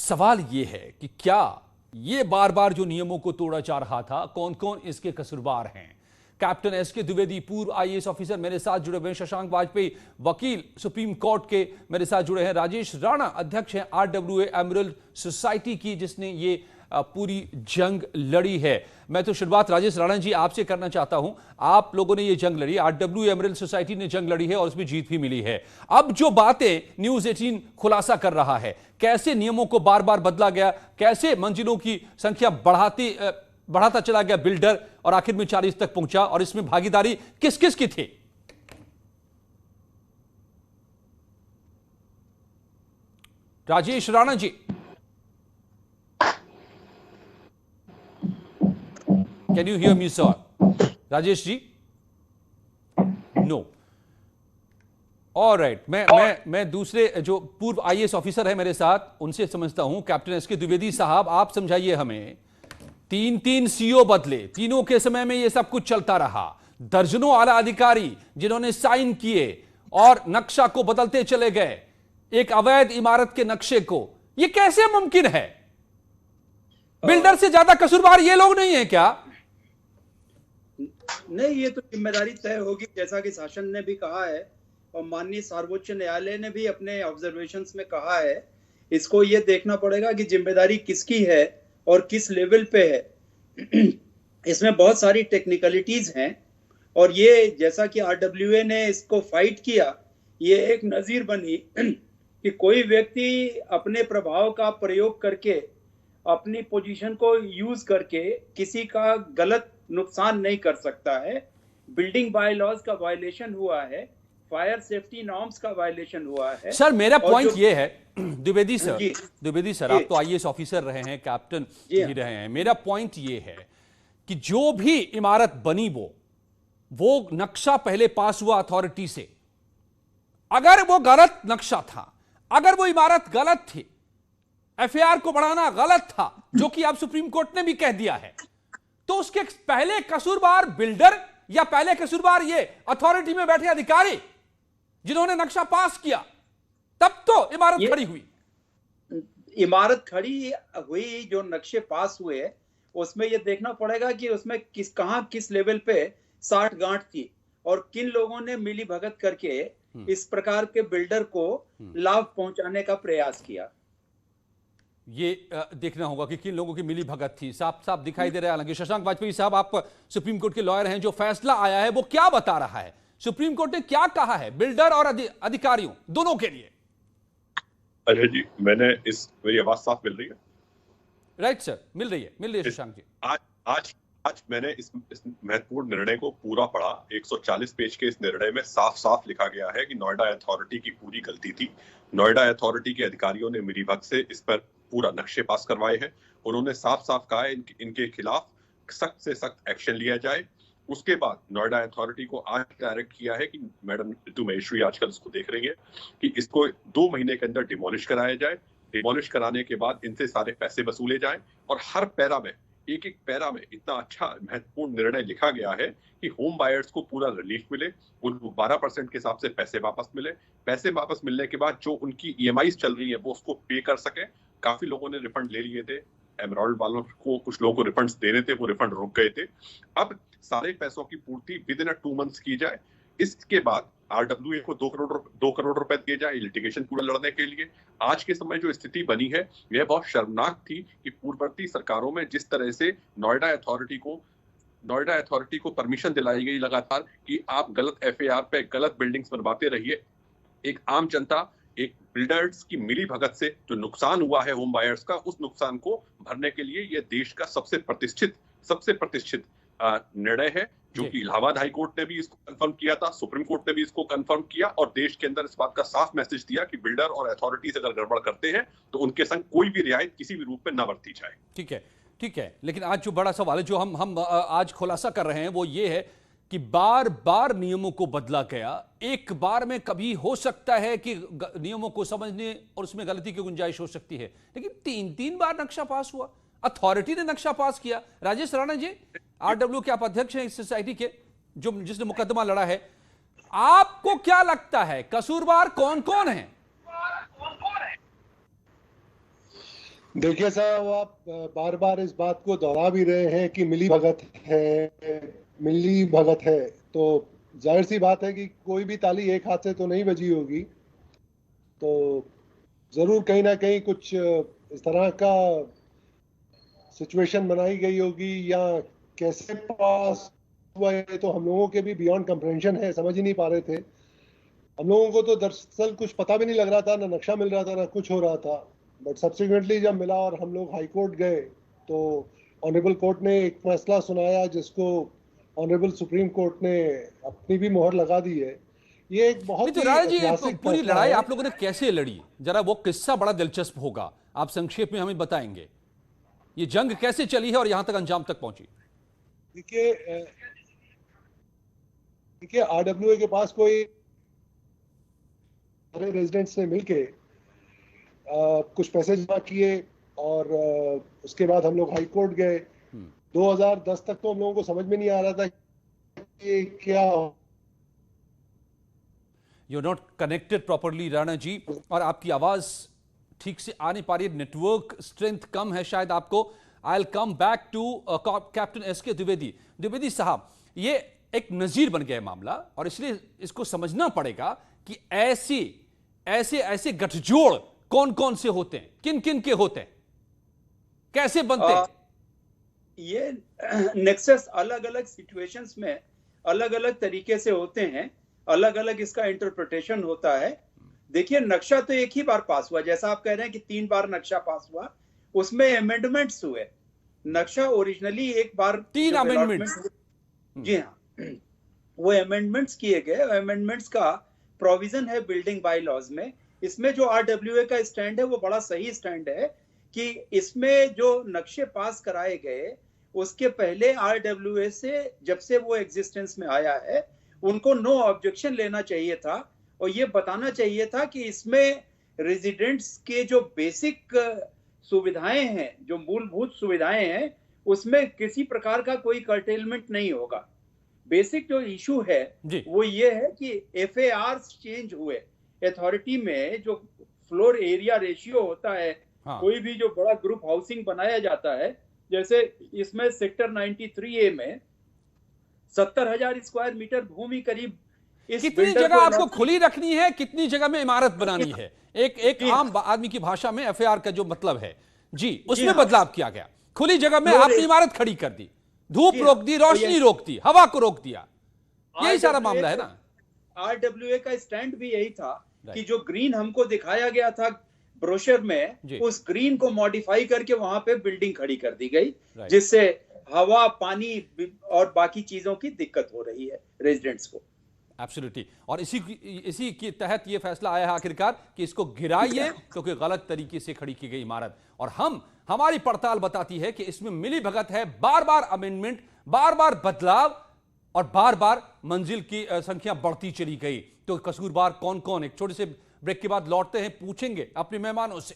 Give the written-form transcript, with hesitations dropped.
सवाल ये है कि क्या ये बार बार जो नियमों को तोड़ा जा रहा था, कौन कौन इसके कसूरवार हैं? कैप्टन एसके द्विवेदी पूर्व आईएएस ऑफिसर मेरे साथ जुड़े हुए हैं, शशांक वाजपेयी वकील सुप्रीम कोर्ट के मेरे साथ जुड़े हैं, राजेश राणा अध्यक्ष हैं आरडब्ल्यूए एमरल्ड सोसाइटी की जिसने ये पूरी जंग लड़ी है। मैं तो शुरुआत राजेश राणा जी आपसे करना चाहता हूं। आप लोगों ने ये जंग लड़ी, आरडब्ल्यूए एमरल्ड सोसाइटी ने जंग लड़ी है और उसमें जीत भी मिली है। अब जो बातें न्यूज 18 खुलासा कर रहा है, कैसे नियमों को बार बार बदला गया, कैसे मंजिलों की संख्या बढ़ाता चला गया बिल्डर और आखिर में 40 तक पहुंचा, और इसमें भागीदारी किस किस की थी? Rajesh Rana ji, can you hear me sir? Rajesh ji, no. Alright, मैं दूसरे जो पूर्व आईएएस ऑफिसर है मेरे साथ उनसे समझता हूं। कैप्टन एसके द्विवेदी साहब, आप समझाइए हमें। 3 सीओ बदले, तीनों के समय में यह सब कुछ चलता रहा, दर्जनों आला अधिकारी जिन्होंने साइन किए और नक्शा को बदलते चले गए, एक अवैध इमारत के नक्शे को, यह कैसे मुमकिन है? बिल्डर से ज्यादा कसूरवार ये लोग नहीं है क्या? नहीं, ये तो जिम्मेदारी तय होगी, जैसा कि शासन ने भी कहा है और माननीय सर्वोच्च न्यायालय ने भी अपने ऑब्जर्वेशंस में कहा है। इसको ये देखना पड़ेगा कि जिम्मेदारी किसकी है और किस लेवल पे है। इसमें बहुत सारी टेक्निकलिटीज हैं और ये जैसा कि आरडब्ल्यूए ने इसको फाइट किया, ये एक नजीर बनी कि कोई व्यक्ति अपने प्रभाव का प्रयोग करके, अपनी पोजीशन को यूज करके किसी का गलत नुकसान नहीं कर सकता है। बिल्डिंग बायलॉज का वायलेशन हुआ है, फायर सेफ्टी नॉर्म्स का वायलेशन हुआ है। सर मेरा पॉइंट ये है, द्विवेदी सर आप तो आईएएस ऑफिसर रहे हैं, कैप्टन भी रहे हैं। मेरा पॉइंट ये है कि जो भी इमारत बनी वो नक्शा पहले पास हुआ अथॉरिटी से। अगर वो गलत नक्शा था, अगर वो इमारत गलत थी, एफआईआर को बढ़ाना गलत था, जो कि अब सुप्रीम कोर्ट ने भी कह दिया है, तो उसके पहले कसूरवार बिल्डर या पहले कसूरवार ये अथॉरिटी में बैठे अधिकारी जिन्होंने नक्शा पास किया? तब तो इमारत खड़ी हुई। इमारत खड़ी हुई, जो नक्शे पास हुए उसमें ये देखना पड़ेगा कि उसमें किस लेवल पे साठ गांठ थी और किन लोगों ने मिली भगत करके इस प्रकार के बिल्डर को लाभ पहुंचाने का प्रयास किया। ये देखना होगा कि किन लोगों की मिली भगत थी। साफ साफ दिखाई दे रहा है। हालांकि शशांक वाजपेयी साहब, आप सुप्रीम कोर्ट के लॉयर हैं, जो फैसला आया है वो क्या बता रहा है? सुप्रीम कोर्ट ने क्या कहा है बिल्डर और अधिकारियों दोनों के लिए? अजय जी, मेरी आवाज साफ मिल रही है? राइट सर, मिल रही है शशांक जी। आज मैंने इस महत्वपूर्ण निर्णय को पूरा पढ़ा। 140 पेज के इस निर्णय में साफ साफ लिखा गया है कि नोएडा अथॉरिटी की पूरी गलती थी। नोएडा अथॉरिटी के अधिकारियों ने मिलीभगत से इस पर पूरा नक्शे पास करवाए हैं। उन्होंने साफ साफ कहा है इनके खिलाफ सख्त से सख्त एक्शन लिया जाए। उसके बाद नोएडा अथॉरिटी को आज डायरेक्ट किया है कि मैडम ऋतु महेश्वरी आजकल इसको देख रही है कि इसको 2 महीने के अंदर डिमोलिश कराया जाए। डिमोलिश कराने के बाद इनसे सारे पैसे वसूले जाएं और हर पैरा में, एक एक पैरा में इतना अच्छा महत्वपूर्ण निर्णय लिखा गया है कि होम बायर्स को पूरा रिलीफ मिले, उनको 12% के हिसाब से पैसे वापस मिले। पैसे वापस मिलने के बाद जो उनकी ईएमआईज चल रही है वो उसको पे कर सके। काफी लोगों ने रिफंड ले लिए थे, एमराल्ड वालों को कुछ लोगों को रिफंड्स देने थे, वो रिफंड रुक गए थे। अब सारे पैसों की पूर्ति विद इन 2 मंथ्स की जाए। इसके बाद आरडब्ल्यूए को 2 करोड़ रुपए दिए जाए लिटिगेशन पूरा लड़ने के लिए। आज के समय जो स्थिति बनी है यह बहुत शर्मनाक थी कि पूर्ववर्ती सरकारों में जिस तरह से नोएडा अथॉरिटी को परमिशन दिलाई गई लगातार कि आप गलत एफआईआर पे गलत बिल्डिंग्स बनवाते रहिए। एक आम जनता, एक बिल्डर्स की मिली भगत से जो नुकसान हुआ है होम बायर्स का, उस नुकसान को भरने के लिए यह देश का सबसे प्रतिष्ठित निर्णय है, जो कि इलाहाबाद हाई कोर्ट ने भी इसको कंफर्म किया था, सुप्रीम कोर्ट ने भी इसको कंफर्म किया और देश के अंदर इस बात का साफ मैसेज दिया कि बिल्डर और अथॉरिटीज अगर गड़बड़ करते हैं तो उनके संग कोई भी रियायत किसी भी रूप में न बरती जाए। ठीक है, लेकिन आज जो बड़ा सवाल है जो हम आज खुलासा कर रहे हैं वो ये है कि बार बार नियमों को बदला गया। एक बार में कभी हो सकता है कि नियमों को समझने और उसमें गलती की गुंजाइश हो सकती है, लेकिन 3 बार नक्शा पास हुआ, अथॉरिटी ने नक्शा पास किया। राजेश राणा जी, आरडब्ल्यू के आप अध्यक्ष हैं इस सोसाइटी के, जिसने मुकदमा लड़ा है, आपको क्या लगता है कसूरवार कौन कौन है? देखिए साहब, आप बार बार इस बात को दोहरा भी रहे हैं कि मिली भगत है, मिली भगत है। तो जाहिर सी बात है कि कोई भी ताली एक हाथ से तो नहीं बजी होगी। तो जरूर कहीं ना कहीं कुछ इस तरह का सिचुएशन बनाई गई होगी, या कैसे पास हुआ है तो हम लोगों के भी बियॉन्ड कंप्रेंशन है, समझ ही नहीं पा रहे थे। हम लोगों को तो दरअसल कुछ पता भी नहीं लग रहा था, ना नक्शा मिल रहा था, ना कुछ हो रहा था। बट सब्सिक्वेंटली जब मिला और हम लोग हाई कोर्ट गए तो ऑनरेबल कोर्ट ने एक फैसला सुनाया जिसको ऑनरेबल सुप्रीम कोर्ट ने अपनी भी मोहर लगा दी है। ये एक बहुत तो ही राणा जी, ऐतिहासिक पूरी फैसला लड़ाई है। आप लोगों ने कैसे लड़ी, जरा वो किस्सा बड़ा दिलचस्प होगा, आप संक्षेप में हमें बताएंगे। ये जंग कैसे चली है और यहां तक अंजाम तक पहुंची? देखिए देखिए, आरडब्ल्यूए के पास कोई सारे रेजिडेंट्स ने मिलके कुछ पैसे जमा किए और उसके बाद हम लोग हाई कोर्ट गए। 2010 तक तो हम लोगों को समझ में नहीं आ रहा था कि क्या। You not connected properly Rana ji, और आपकी आवाज ठीक से आ नहीं पा रही है, नेटवर्क स्ट्रेंथ कम है शायद आपको। I will come back to captain SK Dwivedi. Dwivedi साहब, ये एक नजीर बन गया मामला और इसलिए इसको समझना पड़ेगा कि ऐसे ऐसे ऐसे गठजोड़ कौन कौन से होते हैं, किन किन के होते हैं, कैसे बनते हैं? ये नेक्सस अलग अलग सिचुएशंस में अलग अलग तरीके से होते हैं, अलग अलग इसका इंटरप्रिटेशन होता है। देखिए, नक्शा तो एक ही बार पास हुआ, जैसा आप कह रहे हैं कि 3 बार नक्शा पास हुआ, उसमें अमेंडमेंट्स हुए। नक्शा ओरिजिनली एक बार 3 अमेंडमेंट्स, जी हाँ, वो अमेंडमेंट्स किए गए। अमेंडमेंट्स का प्रोविजन है बिल्डिंग बाय लॉज में। इसमें जो आरडब्ल्यूए का स्टैंड है वो बड़ा सही स्टैंड है कि इसमें जो नक्शे पास कराए गए उसके पहले आरडब्ल्यूए से, जब से वो एग्जिस्टेंस में आया है, उनको नो ऑब्जेक्शन लेना चाहिए था और ये बताना चाहिए था कि इसमें रेजिडेंट्स के जो बेसिक सुविधाएं हैं, जो मूलभूत सुविधाएं हैं, उसमें किसी प्रकार का कोई कर्टेलमेंट नहीं होगा। बेसिक जो इशू है वो ये है कि एफएआर चेंज हुए। अथॉरिटी में जो फ्लोर एरिया रेशियो होता है, कोई भी जो बड़ा ग्रुप हाउसिंग बनाया जाता है, जैसे इसमें सेक्टर 93A में 70,000 स्क्वायर मीटर भूमि करीब। कितनी जगह आपको खुली रखनी है, कितनी जगह में इमारत बनानी है? एक आम आदमी की भाषा में एफएआर का जो मतलब है जी, उसमें बदलाव किया गया। खुली जगह में आपने इमारत खड़ी कर दी, धूप रोक दी, रोशनी रोक दी, हवा को रोक दिया, यही सारा मामला है ना। आरडब्ल्यूए का स्टैंड भी यही था कि जो ग्रीन हमको दिखाया गया था ब्रोशर में, उस ग्रीन को मॉडिफाई करके वहां पे बिल्डिंग खड़ी कर दी गई, जिससे हवा, पानी और बाकी चीजों की दिक्कत हो रही है रेजिडेंट्स को। एब्सोल्युटली। और इसी के तहत यह फैसला आया है आखिरकार कि इसको गिराइए, क्योंकि गलत तरीके से खड़ी की गई इमारत। और हमारी पड़ताल बताती है कि इसमें मिली भगत है, बार बार अमेंडमेंट, बार बार बदलाव और बार बार मंजिल की संख्या बढ़ती चली गई। तो कसूरवार कौन कौन है? एक छोटे से ब्रेक के बाद लौटते हैं, पूछेंगे अपने मेहमानों से।